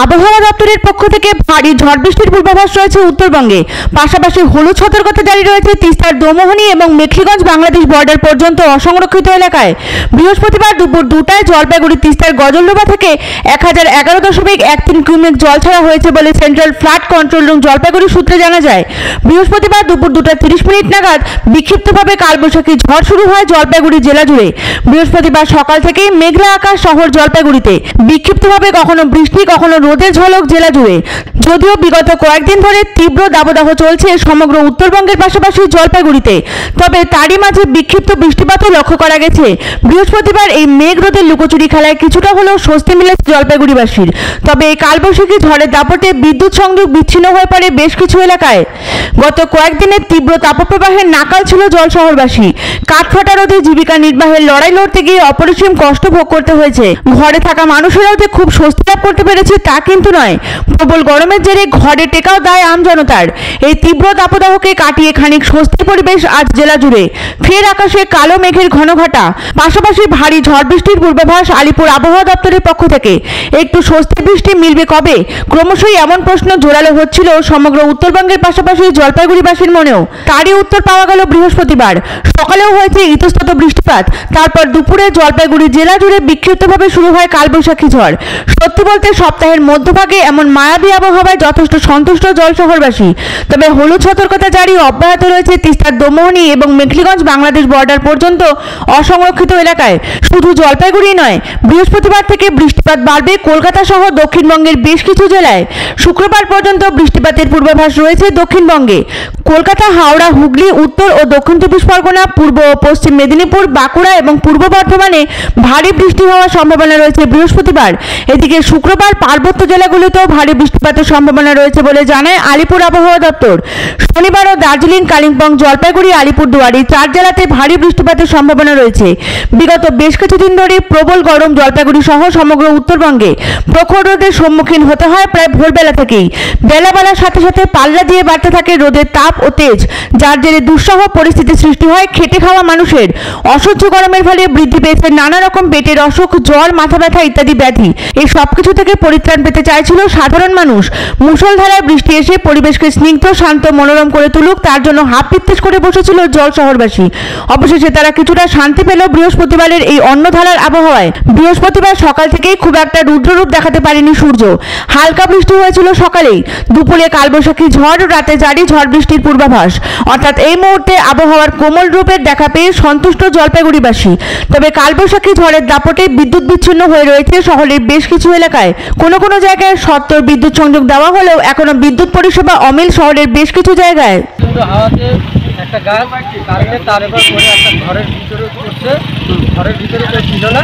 আবহাওয়া দপ্তরের পক্ষ থেকে ভারী ঝড় বৃষ্টির পূর্বাভাস রয়েছে উত্তরবঙ্গে। পাশাপাশি হলুদ সতর্কতা জারি রয়েছে তিস্তার দমোহনী এবং মেখলিগঞ্জ বাংলাদেশ বর্ডার পর্যন্ত অসংরক্ষিত এলাকায়। বৃহস্পতিবার দুপুর 2টায় জলপাইগুড়ি তিস্তার গজলডোবা থেকে 1011.13 কিউমেক জল ছাড়া হয়েছে বলে central flood control room Jalpaiguri সূত্রে জানা যায়। বৃহস্পতিবার দুপুর 2:30 নাগাদ বিক্ষিপ্তভাবে কালবৈশাখী ঝড় শুরু হয় জলপাইগুড়ি জেলা জুড়ে। বৃহস্পতিবার সকাল থেকেই মেঘলা আকাশ শহর জলপাইগুড়িতে, বিক্ষিপ্তভাবে কখনো বৃষ্টি কখনো রোদের ঝলক জেলা জুড়ে। যদিও বিগত কয়েকদিন ধরে তীব্র দাবদাহ চলছে সমগ্র উত্তরবঙ্গের পাশাপাশি জলপাইগুড়িতে, তবে তারই মাঝে বিক্ষিপ্ত বৃষ্টিপাতও লক্ষ্য করা গেছে। বৃহস্পতিবার এই মেঘ রোদের লুকোচুরি খেলায় কিছুটা হলেও স্বস্তি মিলেছে জলপাইগুড়িবাসীর। তবে এই কালবৈশাখী ঝড়ের দাপটে বিদ্যুৎ সংযোগ বিচ্ছিন্ন হয়ে পড়ে বেশ কিছু এলাকায়। গত কয়েকদিনের তীব্র তাপপ্রবাহের নাকাল ছিল জল শহরবাসী। কাঠফাটা রোদে জীবিকা নির্বাহের লড়াই লড়তে গিয়ে অপরিসীম কষ্ট ভোগ করতে হয়েছে। ঘরে থাকা মানুষেরাও যে খুব স্বস্তি লাভ করতে পেরেছে তা কিন্তু নয়। প্রবল গরমের জেরে ঘরে টেকাও দায় আমজনতার। এই তীব্র তাপদাহকে কাটিয়ে খানিক স্বস্তির পরিবেশ আজ জেলা জুড়ে। ফের আকাশে কালো মেঘের ঘনঘটা, পাশাপাশি ভারী ঝড় বৃষ্টির পূর্বাভাস আলিপুর আবহাওয়া দপ্তরের পক্ষ থেকে। একটু স্বস্তির বৃষ্টি মিলবে কবে? ক্রমশই এমন প্রশ্ন জোরালো হচ্ছিল সমগ্র উত্তরবঙ্গের পাশাপাশি জলপাইগুড়িবাসীর মনেও। তারই উত্তর পাওয়া গেল বৃহস্পতিবার সকালেও হয়েছে ইতস্তত বৃষ্টিপাত। তারপর দুপুরে জলপাইগুড়ি জেলা জুড়ে বিক্ষিপ্তভাবে শুরু হয় কালবৈশাখী ঝড়। সত্যি বলতে সপ্তাহের মধ্যভাগে এমন মায়াবী আবহাওয়ায় যথেষ্ট সন্তুষ্ট জল শহরবাসী। তবে হলুদ সতর্কতা জারি অব্যাহত রয়েছে তিস্তার দমোহনী এবং মেখলিগঞ্জ বাংলাদেশ বর্ডার পর্যন্ত অসংরক্ষিত এলাকায়। শুধু জলপাইগুড়ি নয়, বৃহস্পতিবার থেকে বৃষ্টিপাত বাড়বে কলকাতা সহ দক্ষিণবঙ্গের বেশ কিছু জেলায়। শুক্রবার পর্যন্ত বৃষ্টিপাতের পূর্বাভাস রয়েছে দক্ষিণবঙ্গে। কলকাতা, হাওড়া, হুগলি, উত্তর ও দক্ষিণ 24 পরগনা, পূর্ব ও পশ্চিম মেদিনীপুর, বাঁকুড়া এবং পূর্ব বর্ধমানে ভারী বৃষ্টি হওয়ার সম্ভাবনা রয়েছে বৃহস্পতিবার। এদিকে শুক্রবার পার্বত্য জেলাগুলিতেও ভারী বৃষ্টিপাতের সম্ভাবনা রয়েছে বলে জানায় আলিপুর আবহাওয়া দপ্তর। শনিবারও দার্জিলিং, কালিম্পং, জলপাইগুড়ি, আলিপুরদুয়ার এই 4 জেলাতে ভারী বৃষ্টিপাতের সম্ভাবনা রয়েছে। বিগত বেশ কিছুদিন ধরে প্রবল গরম জলপাইগুড়ি সহ সমগ্র উত্তরবঙ্গে। প্রখর রোদের সম্মুখীন হতে হয় প্রায় ভোরবেলা থেকেই। বেলা বাড়ার সাথে সাথে পাল্লা দিয়ে বাড়তে থাকে রোদের তাপ ও তেজ, যার জেরে দুঃসহ পরিস্থিতি সৃষ্টি হয় খেটে খাওয়া মানুষের। অসহ্য গরমের ফলে বৃদ্ধি পেয়েছে নানা রকম পেটের অসুখ, জ্বর, মাথা ব্যথা ইত্যাদি ব্যাধি। এই সবকিছু থেকে পরিত্রাণ পেতে চাইছিল সাধারণ মানুষ। মুষলধারায় বৃষ্টি এসে পরিবেশকে স্নিগ্ধ, শান্ত, মনোরম করে তুলুক তার জন্য হাপ পিত্তেশ করে বসেছিল জল শহরবাসী। অবশেষে তারা কিছুটা শান্তি পেল বৃহস্পতিবারের এই অন্যধারার আবহাওয়ায়। বৃহস্পতিবার সকাল থেকেই খুব একটা রুদ্ররূপ দেখাতে পারেনি সূর্য। হালকা বৃষ্টি হয়েছিল সকালেই। দুপুরে কালবৈশাখী ঝড়, রাতে জারি ঝড় বৃষ্টির পূর্বাভাস। অর্থাৎ এই মুহূর্তে আবহাওয়ার কোমল রূপের দেখা পেয়ে সন্তুষ্ট জলপাইগুড়িবাসী। তবে কালবৈশাখী ঝড়ের দাপটে বিদ্যুৎ বিচ্ছিন্ন হয়ে রয়েছে শহরের বেশ কিছু এলাকায়। কোনো কোনো জায়গায় সত্ত্বর বিদ্যুৎ সংযোগ দেওয়া হলেও এখনো বিদ্যুৎ পরিষেবা অমিল শহরের বেশ কিছু জায়গায়। হাওয়াতে একটা গাছ কারেন্টের তার এবার পরে একটা ঘরের ভিতরে পড়ছে, ঘরের ভিতরে কেউ ছিল না,